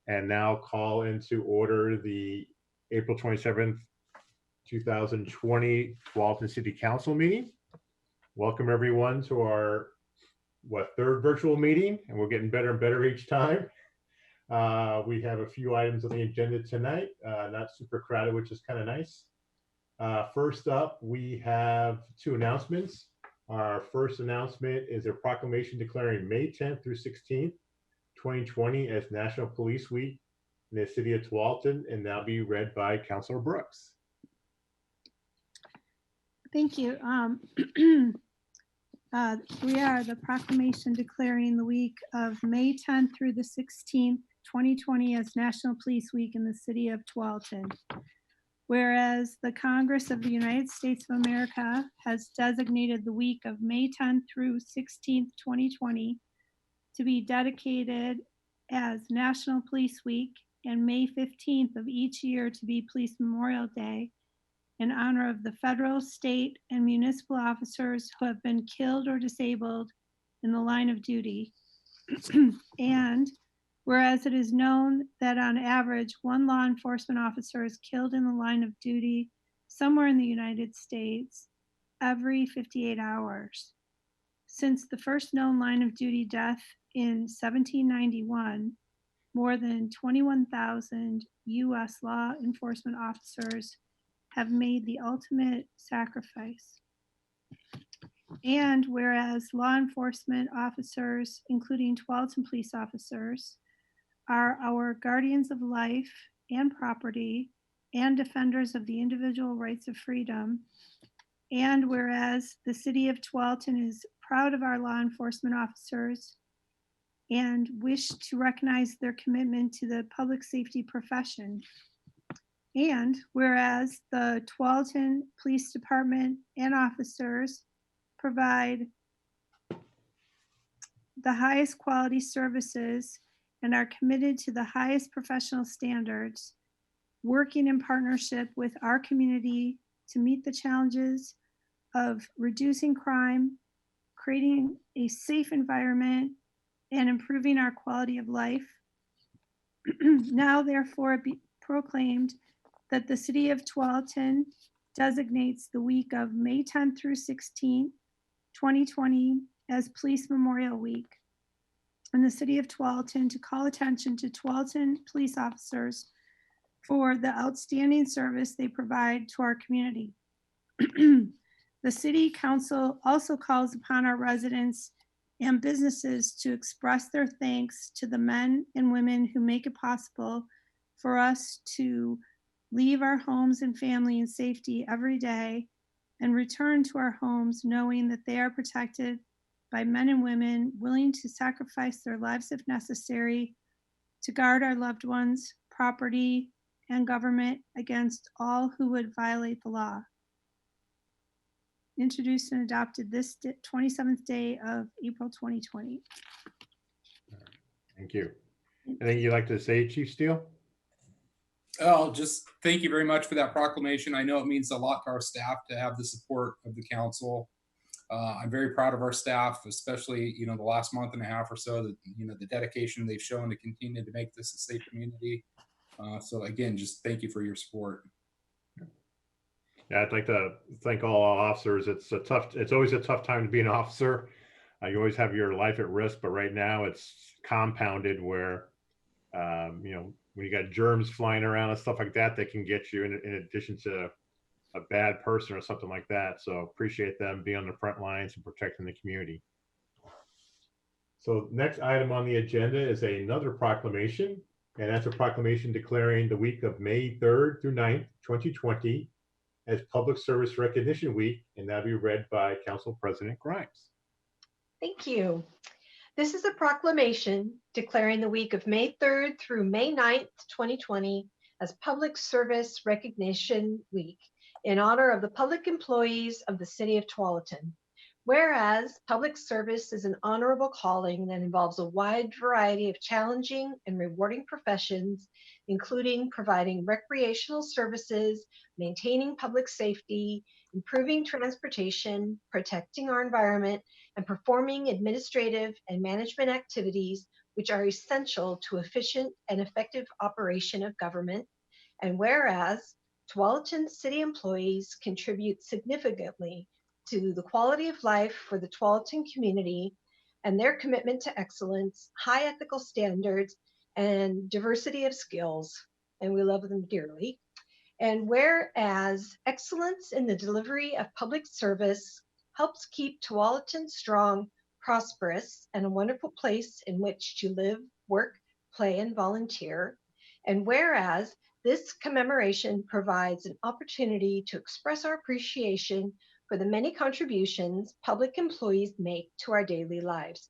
and now call into order the April 27th, 2020 Tualatin City Council meeting. Welcome everyone to our third virtual meeting, and we're getting better and better each time. We have a few items on the agenda tonight, not super crowded, which is kind of nice. First up, we have two announcements. Our first announcement is a proclamation declaring May 10th through 16th, 2020 as National Police Week in the city of Tualatin, and that'll be read by Councilor Brooks. Thank you. We are the proclamation declaring the week of May 10th through the 16th, 2020 as National Police Week in the city of Tualatin. Whereas the Congress of the United States of America has designated the week of May 10th through 16th, 2020 to be dedicated as National Police Week, and May 15th of each year to be Police Memorial Day in honor of the federal, state, and municipal officers who have been killed or disabled in the line of duty. And whereas it is known that on average, one law enforcement officer is killed in the line of duty somewhere in the United States every 58 hours. Since the first known line of duty death in 1791, more than 21,000 U.S. law enforcement officers have made the ultimate sacrifice. And whereas law enforcement officers, including Tualatin police officers, are our guardians of life and property and defenders of the individual rights of freedom. And whereas the city of Tualatin is proud of our law enforcement officers and wish to recognize their commitment to the public safety profession. And whereas the Tualatin Police Department and officers provide the highest quality services and are committed to the highest professional standards, working in partnership with our community to meet the challenges of reducing crime, creating a safe environment, and improving our quality of life. Now, therefore, be proclaimed that the city of Tualatin designates the week of May 10th through 16th, 2020 as Police Memorial Week in the city of Tualatin to call attention to Tualatin police officers for the outstanding service they provide to our community. The city council also calls upon our residents and businesses to express their thanks to the men and women who make it possible for us to leave our homes and family in safety every day and return to our homes knowing that they are protected by men and women willing to sacrifice their lives if necessary to guard our loved ones, property, and government against all who would violate the law. Introduced and adopted this 27th day of April 2020. Thank you. Anything you'd like to say, Chief Steele? Oh, just thank you very much for that proclamation. I know it means a lot to our staff to have the support of the council. I'm very proud of our staff, especially, the last month and a half or so, that, the dedication they've shown to continue to make this a safe community. So again, just thank you for your support. Yeah, I'd like to thank all our officers. It's always a tough time to be an officer. You always have your life at risk, but right now it's compounded where, when you got germs flying around and stuff like that, they can get you in addition to a bad person or something like that. So appreciate them being on the front lines and protecting the community. So next item on the agenda is another proclamation, and that's a proclamation declaring the week of May 3rd through 9th, 2020 as Public Service Recognition Week, and that'll be read by Council President Grimes. Thank you. This is a proclamation declaring the week of May 3rd through May 9th, 2020 as Public Service Recognition Week in honor of the public employees of the city of Tualatin. Whereas public service is an honorable calling that involves a wide variety of challenging and rewarding professions, including providing recreational services, maintaining public safety, improving transportation, protecting our environment, and performing administrative and management activities which are essential to efficient and effective operation of government. And whereas Tualatin City employees contribute significantly to the quality of life for the Tualatin community, and their commitment to excellence, high ethical standards, and diversity of skills, and we love them dearly. And whereas excellence in the delivery of public service helps keep Tualatin strong, prosperous, and a wonderful place in which to live, work, play, and volunteer. And whereas this commemoration provides an opportunity to express our appreciation for the many contributions public employees make to our daily lives.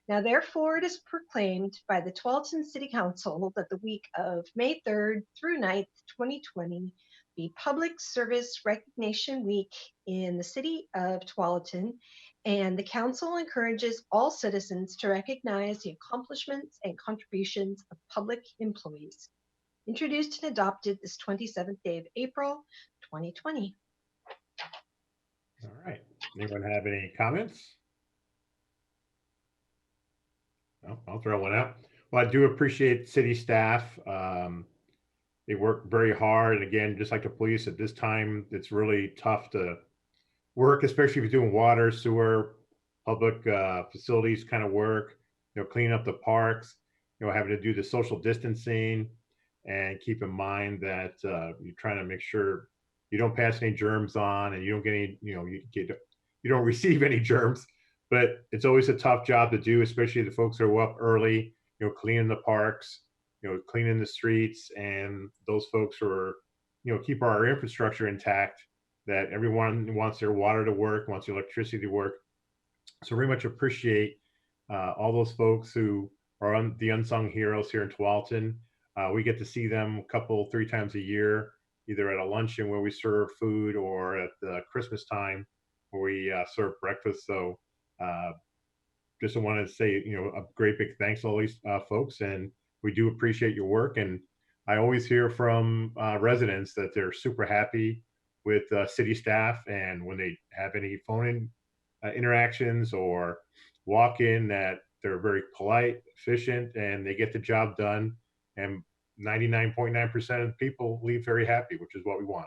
Now, therefore, it is proclaimed by the Tualatin City Council that the week of May 3rd through 9th, 2020, be Public Service Recognition Week in the city of Tualatin, and the council encourages all citizens to recognize the accomplishments and contributions of public employees. Introduced and adopted this 27th day of April, 2020. All right. Anyone have any comments? No, I'll throw one out. Well, I do appreciate city staff. They work very hard. And again, just like the police at this time, it's really tough to work, especially if you're doing water, sewer, public facilities kind of work, cleaning up the parks, having to do the social distancing, and keep in mind that you're trying to make sure you don't pass any germs on, and you don't get any, you don't receive any germs. But it's always a tough job to do, especially the folks who are up early, cleaning the parks, cleaning the streets, and those folks who are, keep our infrastructure intact, that everyone wants their water to work, wants their electricity to work. So very much appreciate all those folks who are on the unsung heroes here in Tualatin. We get to see them three times a year, either at a luncheon where we serve food, or at the Christmas time where we serve breakfast. So just wanted to say, a great big thanks to all these folks, and we do appreciate your work. And I always hear from residents that they're super happy with city staff, and when they have any phone interactions or walk in, that they're very polite, efficient, and they get the job done. And 99.9% of people leave very happy, which is what we want.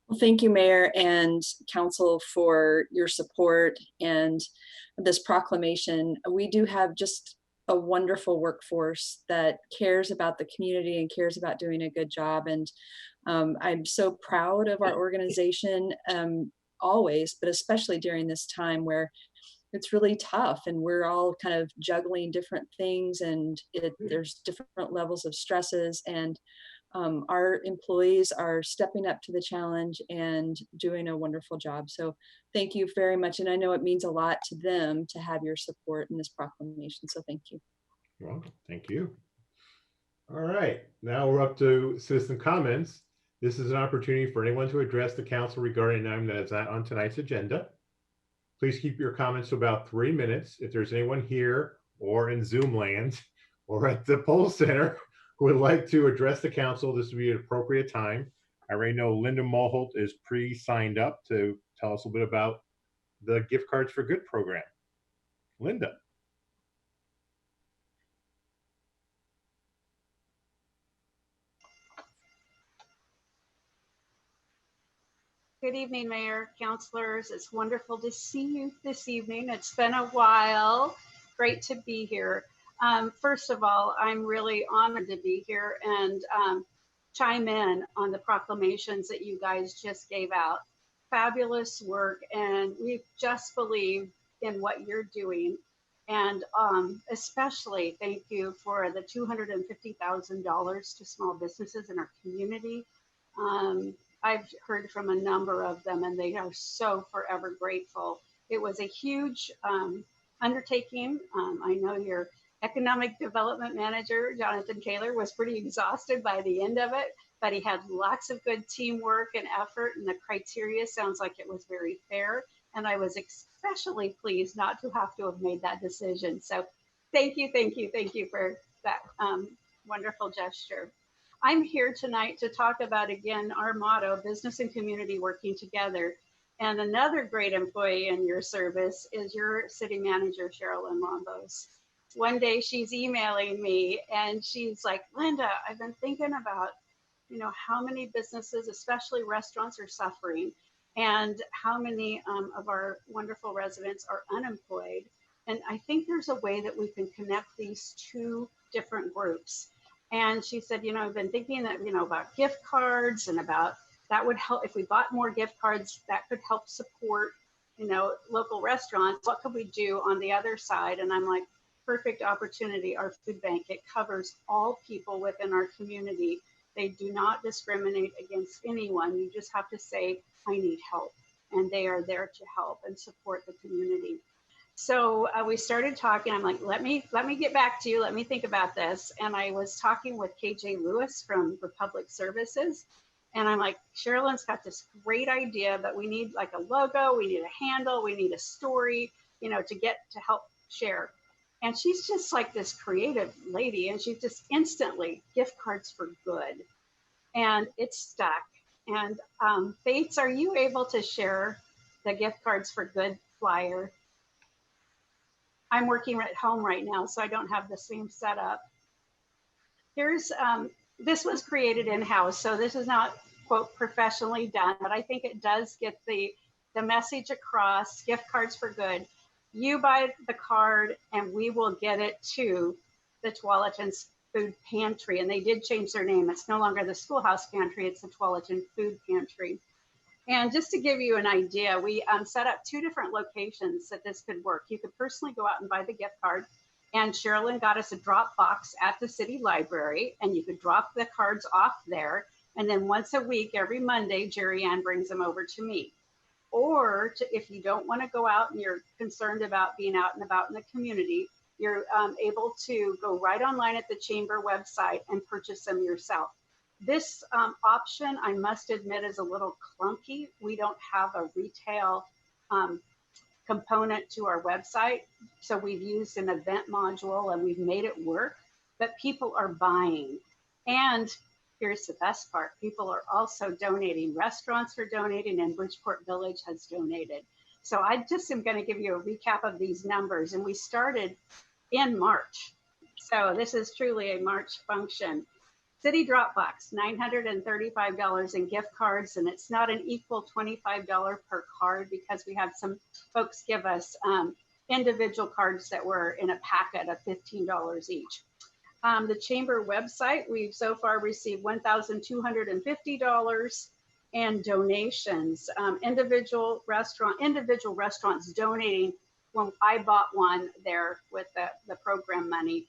Well, thank you, Mayor and Council, for your support and this proclamation. We do have just a wonderful workforce that cares about the community and cares about doing a good job. And I'm so proud of our organization always, but especially during this time where it's really tough and we're all kind of juggling different things, and there's different levels of stresses, and our employees are stepping up to the challenge and doing a wonderful job. So thank you very much. And I know it means a lot to them to have your support in this proclamation. So thank you. Well, thank you. All right, now we're up to citizen comments. This is an opportunity for anyone to address the council regarding an item that is not on tonight's agenda. Please keep your comments to about 3 minutes. If there's anyone here or in Zoom land or at the poll center who would like to address the council, this would be an appropriate time. I already know Linda Mulholt is pre-signed up to tell us a little bit about the Gift Cards for Good program. Linda. Good evening, Mayor, councilors. It's wonderful to see you this evening. It's been a while. Great to be here. First of all, I'm really honored to be here and chime in on the proclamations that you guys just gave out. Fabulous work, and we just believe in what you're doing. And especially thank you for the $250,000 to small businesses in our community. I've heard from a number of them, and they are so forever grateful. It was a huge undertaking. I know your economic development manager, Jonathan Kaler, was pretty exhausted by the end of it, but he had lots of good teamwork and effort, and the criteria sounds like it was very fair. And I was especially pleased not to have made that decision. So thank you for that wonderful gesture. I'm here tonight to talk about, again, our motto, business and community working together. And another great employee in your service is your city manager, Sherilyn Lombos. one day she's emailing me and she's like, Linda, I've been thinking about, how many businesses, especially restaurants, are suffering, and how many of our wonderful residents are unemployed. And I think there's a way that we can connect these two different groups. And she said, I've been thinking that, about gift cards and about that would help if we bought more gift cards, that could help support, local restaurants. What could we do on the other side? And I'm like, perfect opportunity. Our food bank, it covers all people within our community. They do not discriminate against anyone. You just have to say, I need help. And they are there to help and support the community. So we started talking. I'm like, let me get back to you. Let me think about this. And I was talking with KJ Lewis from Republic Services. And I'm like, Sherilyn's got this great idea, but we need like a logo, we need a handle, we need a story, to help share. And she's just like this creative lady, and she's just instantly gift cards for good. And it's stuck. And Fates, are you able to share the gift cards for good flyer? I'm working at home right now, so I don't have the same setup. Here's, this was created in-house, so this is not, quote, professionally done, but I think it does get the message across, gift cards for good. You buy the card and we will get it to the Tualatin Food Pantry. And they did change their name. It's no longer the Schoolhouse Pantry, it's the Tualatin Food Pantry. And just to give you an idea, we set up 2 different locations that this could work. You could personally go out and buy the gift card. And Sherilyn got us a drop box at the city library, and you could drop the cards off there. And then once a week, every Monday, Jerry Ann brings them over to me. Or if you don't want to go out and you're concerned about being out and about in the community, you're able to go right online at the chamber website and purchase them yourself. This option, I must admit, is a little clunky. We don't have a retail component to our website. So we've used an event module and we've made it work, but people are buying. And here's the best part. People are also donating. Restaurants are donating and Bridgeport Village has donated. So I just am going to give you a recap of these numbers. And we started in March. So this is truly a March function. City Dropbox, $935 in gift cards. And it's not an equal $25 per card because we have some folks give us individual cards that were in a packet of $15 each. The chamber website, we've so far received $1,250 and donations. Individual restaurants donating. When I bought one there with the program money,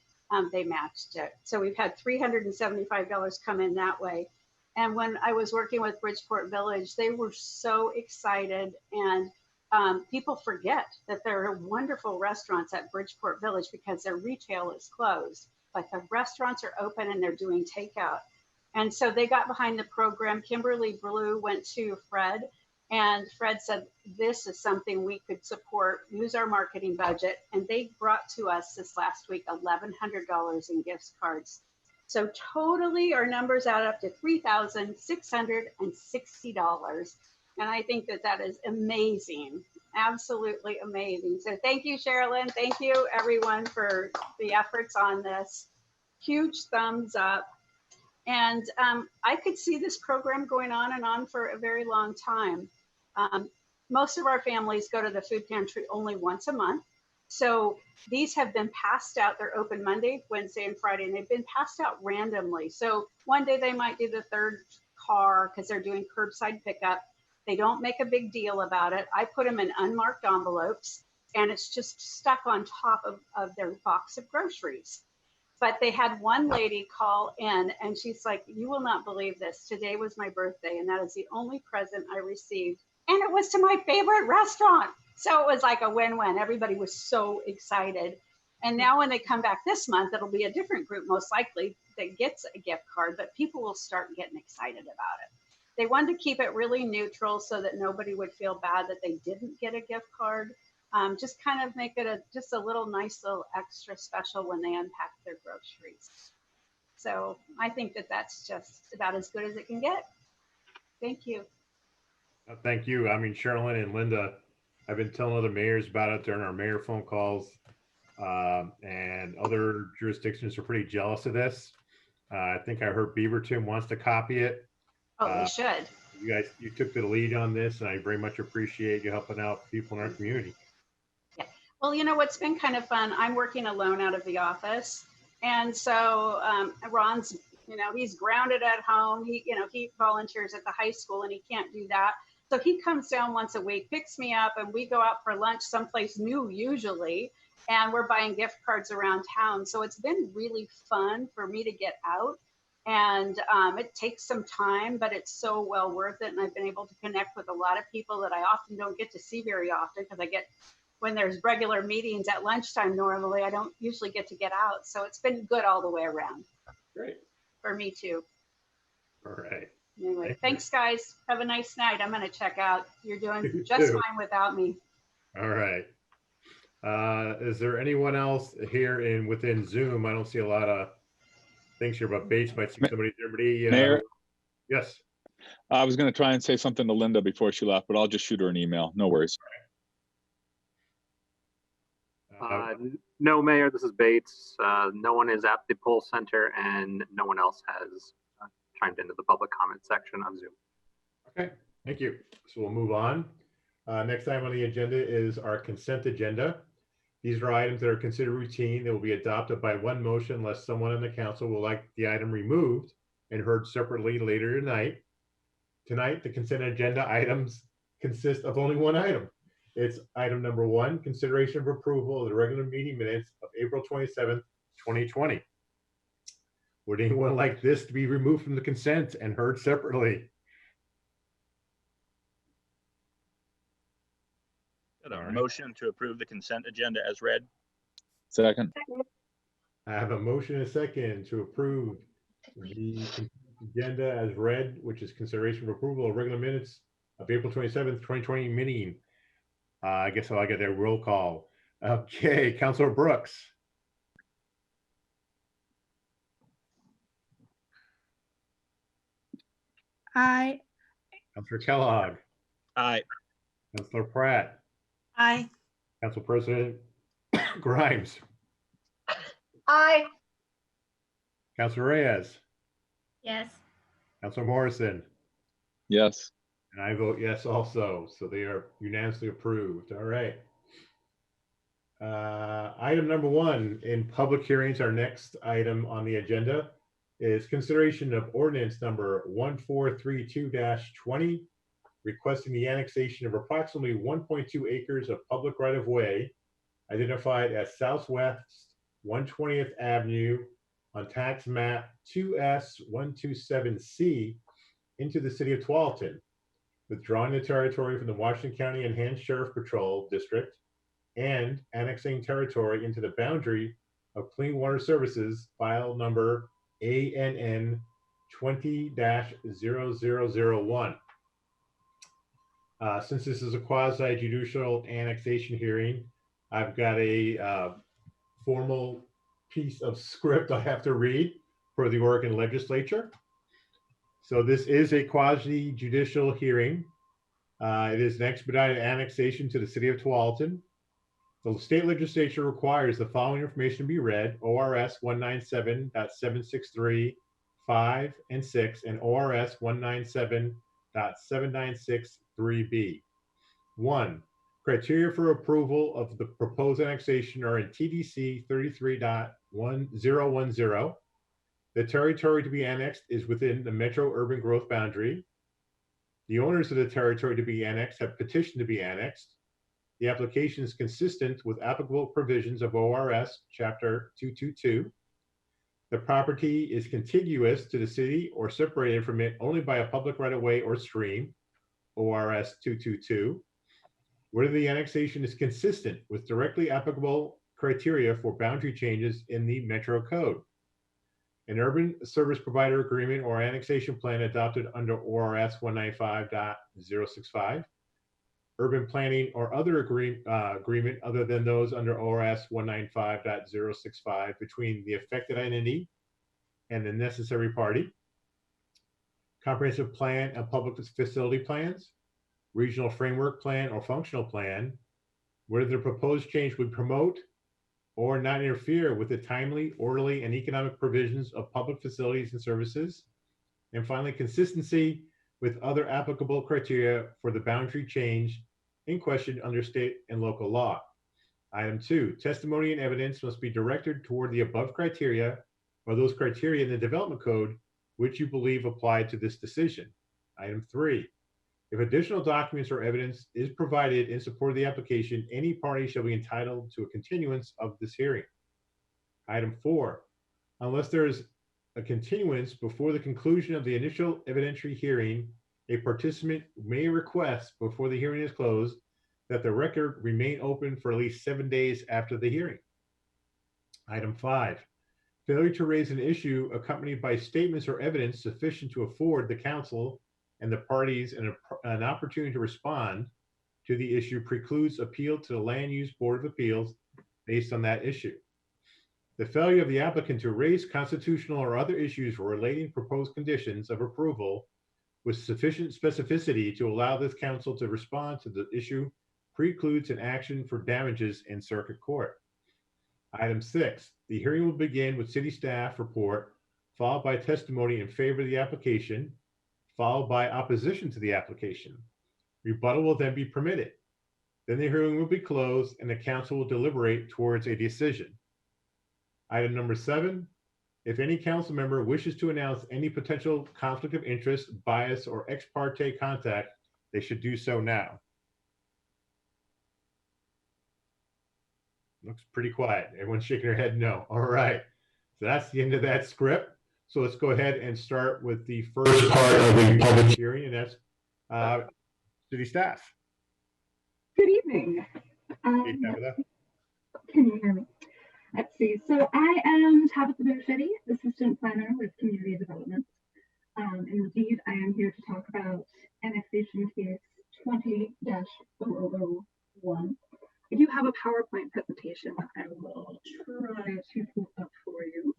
they matched it. So we've had $375 come in that way. And when I was working with Bridgeport Village, they were so excited. And people forget that there are wonderful restaurants at Bridgeport Village because their retail is closed. But the restaurants are open and they're doing takeout. And so they got behind the program. Kimberly Blue went to Fred, and Fred said, this is something we could support, use our marketing budget. And they brought to us this last week $1,100 in gift cards. So totally our numbers add up to $3,660. And I think that is amazing. Absolutely amazing. So thank you, Sherilyn. Thank you, everyone, for the efforts on this. Huge thumbs up. And I could see this program going on and on for a very long time. Most of our families go to the food pantry only once a month. So these have been passed out. They're open Monday, Wednesday, and Friday, and they've been passed out randomly. So one day they might do the 3rd car because they're doing curbside pickup. They don't make a big deal about it. I put them in unmarked envelopes and it's just stuck on top of their box of groceries. But they had one lady call in and she's like, you will not believe this. Today was my birthday and that is the only present I received. And it was to my favorite restaurant. So it was like a win-win. Everybody was so excited. And now when they come back this month, it'll be a different group, most likely, that gets a gift card, but people will start getting excited about it. They wanted to keep it really neutral so that nobody would feel bad that they didn't get a gift card. Just kind of make it just a little nice little extra special when they unpack their groceries. So I think that's just about as good as it can get. Thank you. Thank you. I mean, Sherilyn and Linda, I've been telling other mayors about it during our mayor phone calls. and other jurisdictions are pretty jealous of this. I think I heard Beaverton wants to copy it. Oh, they should. You took the lead on this, and I very much appreciate you helping out people in our community. Yeah. Well, you know what's been kind of fun? I'm working alone out of the office. And so Ron's, he's grounded at home. He volunteers at the high school and he can't do that. So he comes down once a week, picks me up, and we go out for lunch someplace new usually. And we're buying gift cards around town. So it's been really fun for me to get out. And it takes some time, but it's so well worth it. And I've been able to connect with a lot of people that I often don't get to see very often because when there's regular meetings at lunchtime, normally I don't usually get to get out. So it's been good all the way around. Great. For me too. All right. Anyway, thanks guys. Have a nice night. I'm going to check out. You're doing You just too. fine without me. All right. Is there anyone else here within Zoom? I don't see a lot of things here, but Bates might see somebody. Everybody, Mayor? Yes. I was going to try and say something to Linda before she left, but I'll just shoot her an email. No worries. No, Mayor, this is Bates. No one is at the poll center and no one else has chimed into the public comment section of Zoom. Okay, thank you. So we'll move on. Next item on the agenda is our consent agenda. These are items that are considered routine. They will be adopted by one motion unless someone in the council will like the item removed and heard separately later tonight. Tonight, the consent agenda items consist of only one item. It's item number 1, consideration of approval of the regular meeting minutes of April 27th, 2020. Would anyone like this to be removed from the consent and heard separately? A motion to approve the consent agenda as read. Second. I have a motion and a second to approve the consent agenda as read, which is consideration of approval of regular minutes of April 27th, 2020 meeting. I guess I'll get a roll call. Okay, Councilor Brooks. Aye. Councilor Kellogg. Aye. Councilor Pratt. Aye. Council President Grimes. Aye. Councilor Reyes. Yes. Councilor Morrison. Yes. And I vote yes also. So they are unanimously approved. All right. Item number 1 in public hearings, our next item on the agenda is consideration of ordinance number 1432-20, requesting the annexation of approximately 1.2 acres of public right-of-way identified as Southwest 120th Avenue on tax map 2S127C into the city of Tualatin, withdrawing the territory from the Washington County Enhanced Sheriff Patrol District and annexing territory into the boundary of Clean Water Services, file number ANN 20-0001. Since this is a quasi-judicial annexation hearing, I've got a formal piece of script I have to read for the Oregon legislature. So this is a quasi-judicial hearing. It is an expedited annexation to the city of Tualatin. The state legislature requires the following information to be read: ORS 197.763(5) and 6 and ORS 197.7963B. 1. Criteria for approval of the proposed annexation are in TDC 33.1010. The territory to be annexed is within the metro urban growth boundary. The owners of the territory to be annexed have petitioned to be annexed. The application is consistent with applicable provisions of ORS Chapter 222. The property is contiguous to the city or separated from it only by a public right-of-way or stream, ORS 222. Whether the annexation is consistent with directly applicable criteria for boundary changes in the Metro Code. An urban service provider agreement or annexation plan adopted under ORS 195.065. Urban planning or other agreement other than those under ORS 195.065 between the affected entity and the necessary party. Comprehensive plan and public facility plans, regional framework plan or functional plan, whether the proposed change would promote or not interfere with the timely, orderly, and economic provisions of public facilities and services. And finally, consistency with other applicable criteria for the boundary change in question under state and local law. Item 2, testimony and evidence must be directed toward the above criteria or those criteria in the development code which you believe apply to this decision. Item 3, if additional documents or evidence is provided in support of the application, any party shall be entitled to a continuance of this hearing. Item 4, unless there is a continuance before the conclusion of the initial evidentiary hearing, a participant may request before the hearing is closed that the record remain open for at least 7 days after the hearing. Item 5, failure to raise an issue accompanied by statements or evidence sufficient to afford the council and the parties an opportunity to respond to the issue precludes appeal to the Land Use Board of Appeals based on that issue. The failure of the applicant to raise constitutional or other issues relating proposed conditions of approval with sufficient specificity to allow this council to respond to the issue precludes an action for damages in circuit court. Item 6, the hearing will begin with city staff report, followed by testimony in favor of the application, followed by opposition to the application. Rebuttal will then be permitted. Then the hearing will be closed and the council will deliberate towards a decision. Item number 7, if any council member wishes to announce any potential conflict of interest, bias, or ex parte contact, they should do so now. Looks pretty quiet. Everyone's shaking their head no. All right. So that's the end of that script. So let's go ahead and start with the first part of the public hearing, and that's city staff. Good evening. Hey, Tabitha. Can you hear me? Let's see. So I am Tabitha Berchetti, Assistant Planner with Community Development. Indeed, I am here to talk about annexation case 20-0001. I do have a PowerPoint presentation I will try to pull up for you.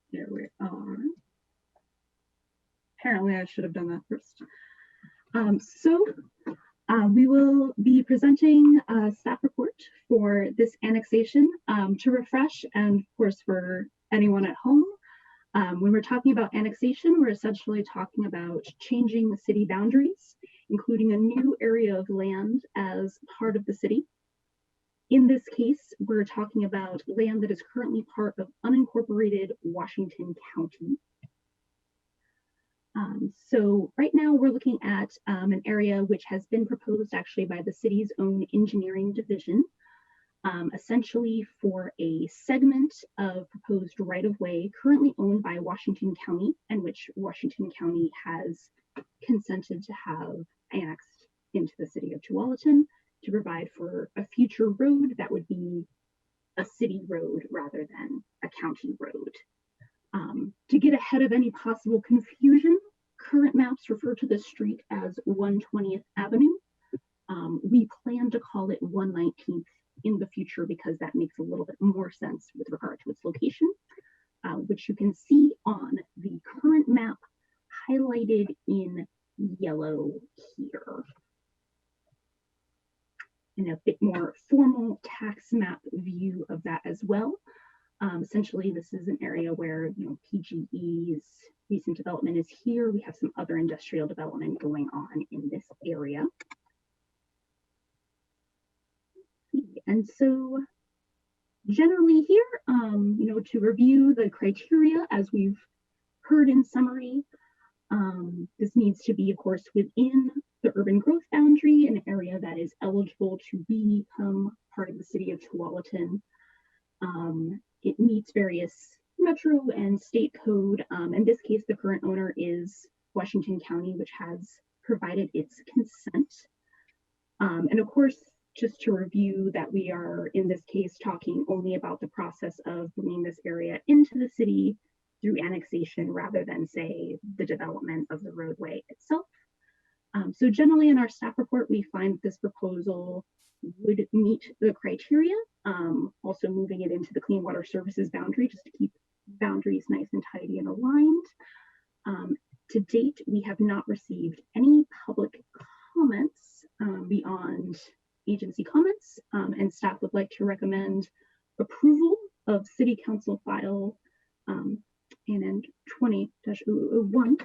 Here we are. Apparently, I should have done that first. We will be presenting a staff report for this annexation. To refresh, and of course for anyone at home, when we're talking about annexation, we're essentially talking about changing the city boundaries, including a new area of land as part of the city. In this case, we're talking about land that is currently part of unincorporated Washington County. So right now we're looking at an area which has been proposed actually by the city's own engineering division, essentially for a segment of proposed right-of-way currently owned by Washington County, and which Washington County has consented to have annexed into the city of Tualatin to provide for a future road that would be a city road rather than a county road. To get ahead of any possible confusion, current maps refer to the street as 120th Avenue. We plan to call it 119th in the future because that makes a little bit more sense with regard to its location, which you can see on the current map highlighted in yellow here. And a bit more formal tax map view of that as well. Essentially, this is an area where PGE's recent development is here. We have some other industrial development going on in this area. And so generally here, to review the criteria, as we've heard in summary, this needs to be, of course, within the urban growth boundary, an area that is eligible to become part of the city of Tualatin. It meets various metro and state code. In this case, the current owner is Washington County, which has provided its consent. And of course, just to review that we are in this case talking only about the process of bringing this area into the city through annexation rather than, say, the development of the roadway itself. So generally in our staff report, we find this proposal would meet the criteria, also moving it into the Clean Water Services boundary just to keep boundaries nice and tidy and aligned. To date, we have not received any public comments beyond agency comments, and staff would like to recommend approval of City Council File ANN 20-001,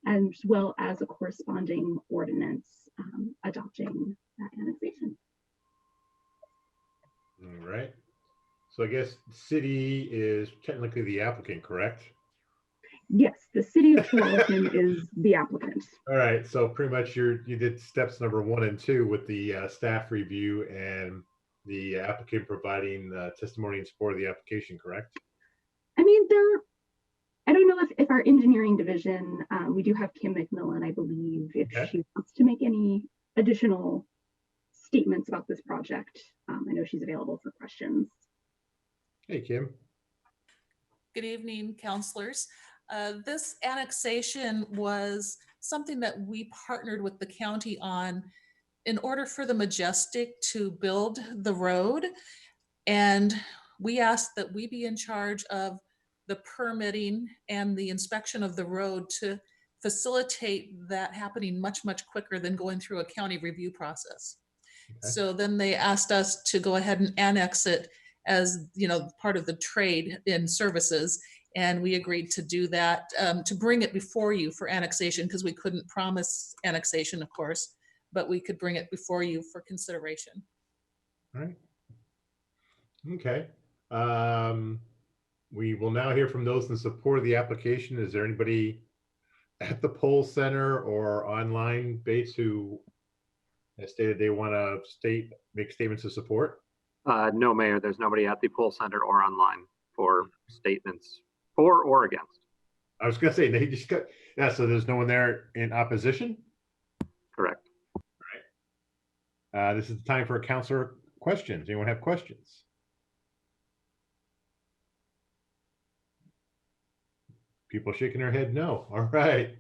as well as a corresponding ordinance adopting that annexation. All right. So I guess city is technically the applicant, correct? Yes, the City of Tualatin is the applicant. All right. So pretty much you did steps number 1 and 2 with the staff review and the applicant providing testimony in support of the application, correct? I mean, I don't know if our engineering division, we do have Kim McMillan, I believe, if Okay. she wants to make any additional statements about this project. I know she's available for questions. Hey, Kim. Good evening, counselors. This annexation was something that we partnered with the county on in order for the Majestic to build the road. And we asked that we be in charge of the permitting and the inspection of the road to facilitate that happening much, much quicker than going through a county review process. Okay. So then they asked us to go ahead and annex it as, you know, part of the trade in services. And we agreed to do that, to bring it before you for annexation, because we couldn't promise annexation, of course, but we could bring it before you for consideration. All right. Okay. We will now hear from those in support of the application. Is there anybody at the poll center or online base who has stated they want to make statements of support? No, Mayor, there's nobody at the poll center or online for statements for or against. I was going to say, they just got, yeah, so there's no one there in opposition? Correct. All right. This is the time for counselor questions. Anyone have questions? People shaking their head no. All right.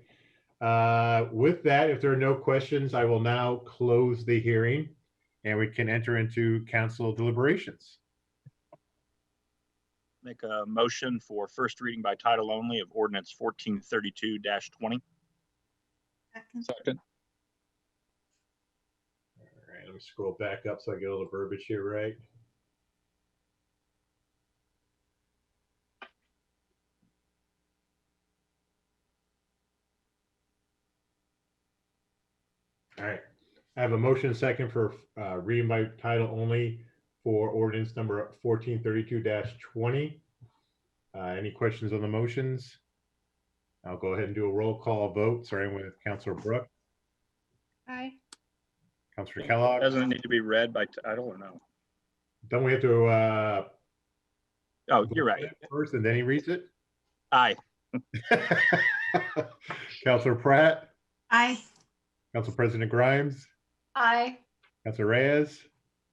With that, if there are no questions, I will now close the hearing and we can enter into council deliberations. Make a motion for first reading by title only of ordinance 1432-20. Second. All right, let me scroll back up so I get all the verbiage here right. All right, I have a motion and second for reading by title only for ordinance number 1432-20. Any questions on the motions? I'll go ahead and do a roll call vote, starting with Councilor Brooke. Aye. Councilor Kellogg. Doesn't it need to be read by title or no? Don't we have to Oh, you're right. first and then he reads it? Aye. Councilor Pratt, Aye. Council President Grimes, Aye. Councilor Reyes,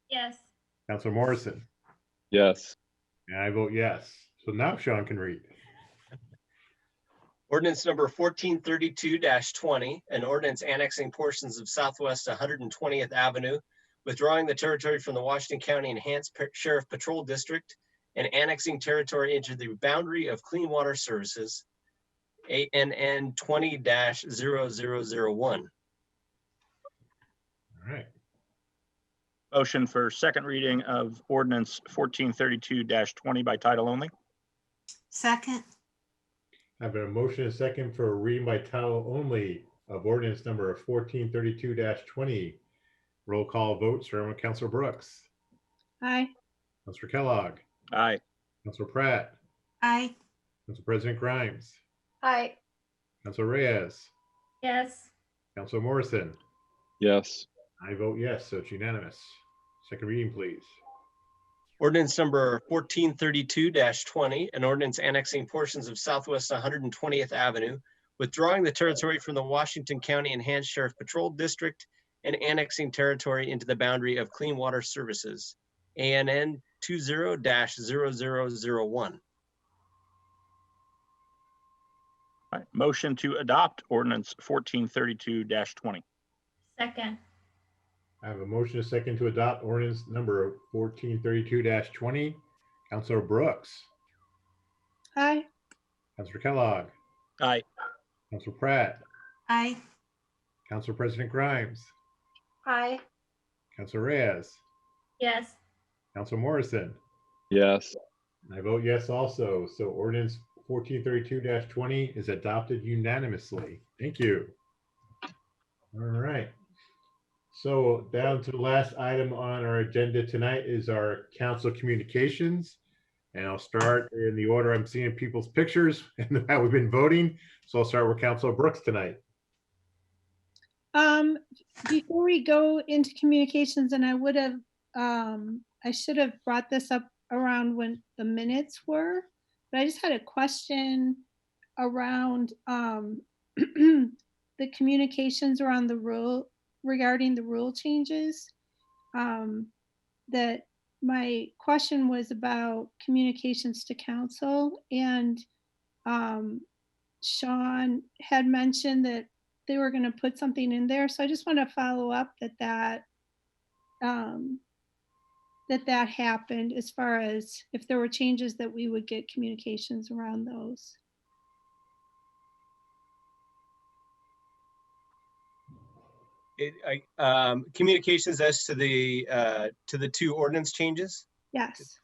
Yes. Councilor Morrison, Yes. and I vote yes. So now Sean can read. Ordinance number 1432-20, an ordinance annexing portions of Southwest 120th Avenue, withdrawing the territory from the Washington County Enhanced Sheriff Patrol District and annexing territory into the boundary of Clean Water Services, ANN 20-0001. All right. Motion for second reading of ordinance 1432-20 by title only. Second. I have a motion and a second for reading by title only of ordinance number 1432-20. Roll call vote, starting with Councilor Brooks, Aye. Councilor Kellogg, Aye. Councilor Pratt, Aye. Council President Grimes, Aye. Councilor Reyes, Yes. Councilor Morrison. Yes. I vote yes, so it's unanimous. Second reading, please. Ordinance number 1432-20, an ordinance annexing portions of Southwest 120th Avenue, withdrawing the territory from the Washington County Enhanced Sheriff Patrol District and annexing territory into the boundary of Clean Water Services, ANN 20-0001. All right. Motion to adopt ordinance 1432-20. Second. I have a motion and a second to adopt ordinance number 1432-20. Councilor Brooks, Aye. Councilor Kellogg, Aye. Councilor Pratt, Aye. Council President Grimes, Aye. Councilor Reyes, Yes. Councilor Morrison. Yes. And I vote yes also. So ordinance 1432-20 is adopted unanimously. Thank you. All right. So down to the last item on our agenda tonight is our council communications. And I'll start in the order I'm seeing people's pictures and how we've been voting. So I'll start with Councilor Brooks tonight. Before we go into communications, and I should have brought this up around when the minutes were, but I just had a question around the communications around the rule regarding the rule changes. That my question was about communications to council, and Sean had mentioned that they were going to put something in there. So I just want to follow up that happened, as far as if there were changes that we would get communications around those. Communications as to the two ordinance changes? Yes.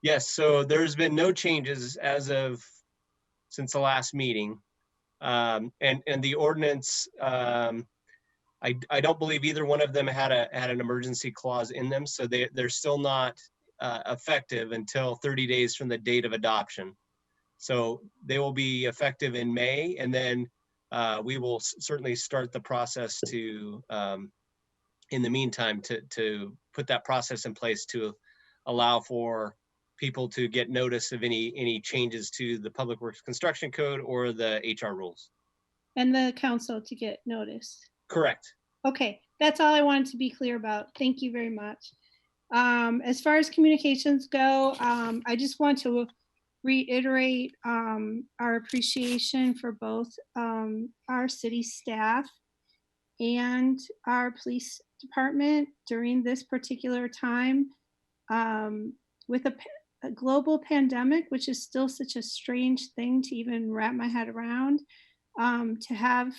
Yes, so there's been no changes since the last meeting. And the ordinance, I don't believe either one of them had an emergency clause in them, so they're still not effective until 30 days from the date of adoption. So they will be effective in May, and then we will certainly start the process to, in the meantime, to put that process in place to allow for people to get notice of any changes to the Public Works Construction Code or the HR rules. And the council to get notice. Correct. Okay, that's all I wanted to be clear about. Thank you very much. As far as communications go, I just want to reiterate our appreciation for both our city staff and our police department during this particular time with a global pandemic, which is still such a strange thing to even wrap my head around, to have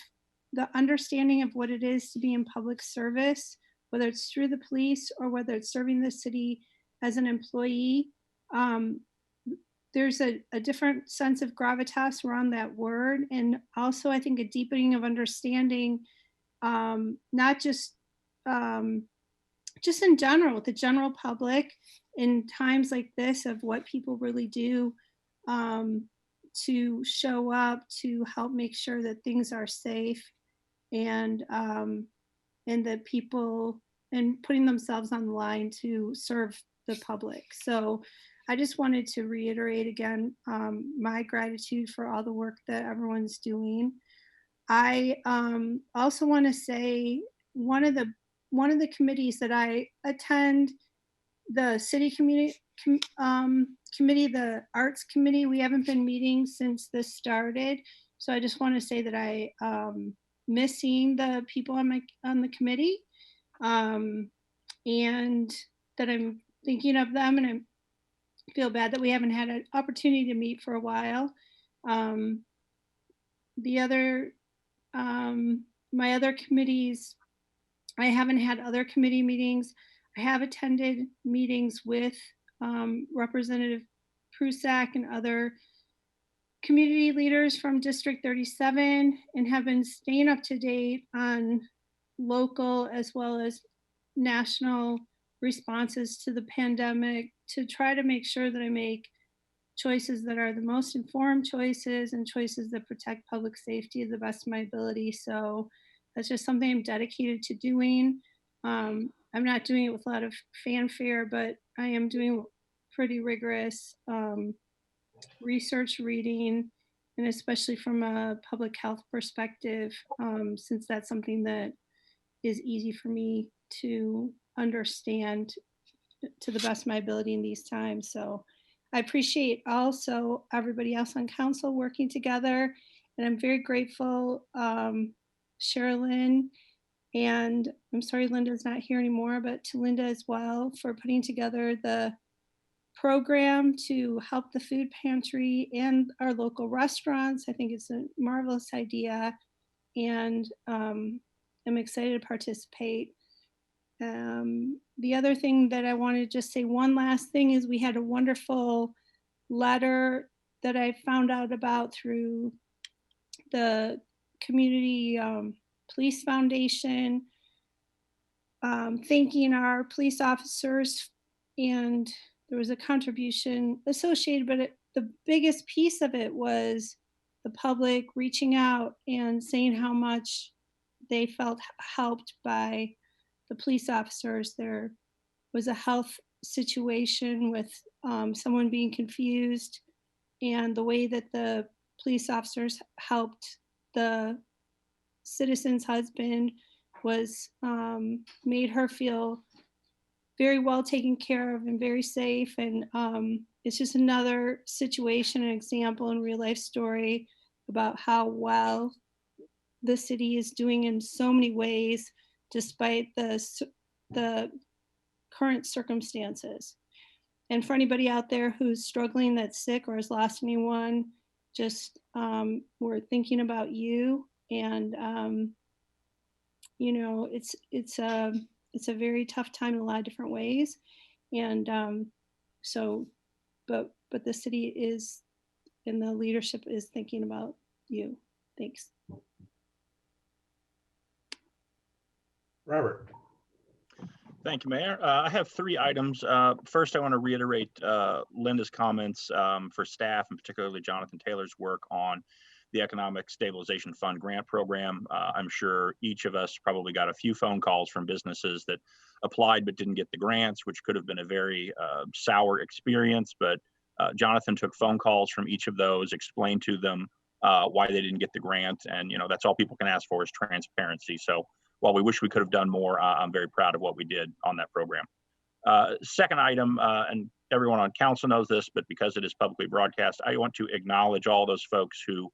the understanding of what it is to be in public service, whether it's through the police or whether it's serving the city as an employee. There's a different sense of gravitas around that word. And also, I think, a deepening of understanding, not just in general, with the general public in times like this, of what people really do to show up to help make sure that things are safe, and that people, and putting themselves on the line to serve the public. So I just wanted to reiterate again my gratitude for all the work that everyone's doing. I also want to say one of the committees that I attend, the city committee, the arts committee, we haven't been meeting since this started. So I just want to say that I miss seeing the people on the committee, and that I'm thinking of them, and I feel bad that we haven't had an opportunity to meet for a while. The other, my other committees, I haven't had other committee meetings. I have attended meetings with Representative Prusak and other community leaders from District 37, and have been staying up to date on local as well as national responses to the pandemic, to try to make sure that I make choices that are the most informed choices and choices that protect public safety to the best of my ability. So that's just something I'm dedicated to doing. I'm not doing it with a lot of fanfare, but I am doing pretty rigorous research reading, and especially from a public health perspective, since that's something that is easy for me to understand to the best of my ability in these times. So I appreciate also everybody else on council working together, and I'm very grateful, Sherilyn, and I'm sorry Linda's not here anymore, but to Linda as well, for putting together the program to help the food pantry and our local restaurants. I think it's a marvelous idea, and I'm excited to participate. The other thing that I want to just say, one last thing, is we had a wonderful letter that I found out about through the Community Police Foundation, thanking our police officers, and there was a contribution associated, but the biggest piece of it was the public reaching out and saying how much they felt helped by the police officers. There was a health situation with someone being confused, and the way that the police officers helped the citizen's husband was made her feel very well taken care of and very safe. And it's just another situation, an example and real life story about how well the city is doing in so many ways, despite the current circumstances. And for anybody out there who's struggling, that's sick, or has lost anyone, just we're thinking about you. And you know, it's a very tough time in a lot of different ways. And so, but the city is, and the leadership is thinking about you. Thanks. Robert. Thank you, Mayor. I have 3 items. First, I want to reiterate Linda's comments for staff, and particularly Jonathan Taylor's work on the Economic Stabilization Fund grant program. I'm sure each of us probably got a few phone calls from businesses that applied but didn't get the grants, which could have been a very sour experience. But Jonathan took phone calls from each of those, explained to them why they didn't get the grant. And, you know, that's all people can ask for is transparency. So while we wish we could have done more, I'm very proud of what we did on that program. Second item, and everyone on council knows this, but because it is publicly broadcast, I want to acknowledge all those folks who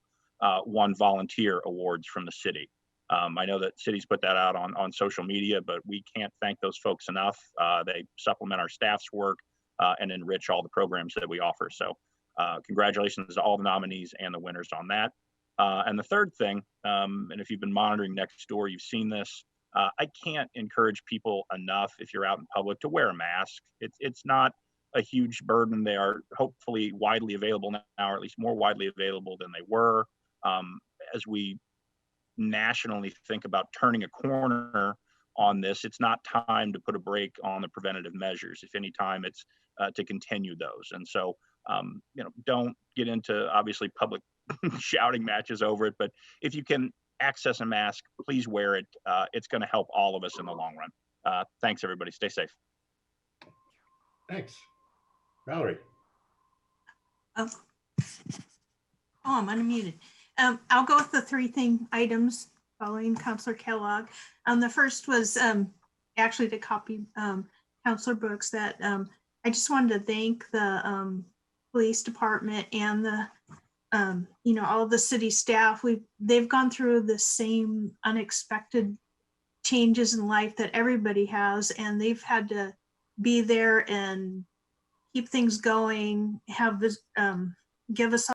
won volunteer awards from the city. I know that cities put that out on social media, but we can't thank those folks enough. They supplement our staff's work and enrich all the programs that we offer. So congratulations to all the nominees and the winners on that. And the third thing, and if you've been monitoring next door, you've seen this. I can't encourage people enough, if you're out in public, to wear a mask. It's not a huge burden. They are hopefully widely available now, or at least more widely available than they were. As we nationally think about turning a corner on this, it's not time to put a break on the preventative measures. If any time, it's to continue those. And so, you know, don't get into obviously public shouting matches over it, but if you can access a mask, please wear it. It's going to help all of us in the long run. Thanks, everybody. Stay safe. Thanks. Valerie. Oh, I'm unmuted. I'll go with the 3 items following Councilor Kellogg. The first was actually to copy Councilor Brooks, that I just wanted to thank the police department and the you know, all the city staff. They've gone through the same unexpected changes in life that everybody has, and they've had to be there and keep things going, have this give us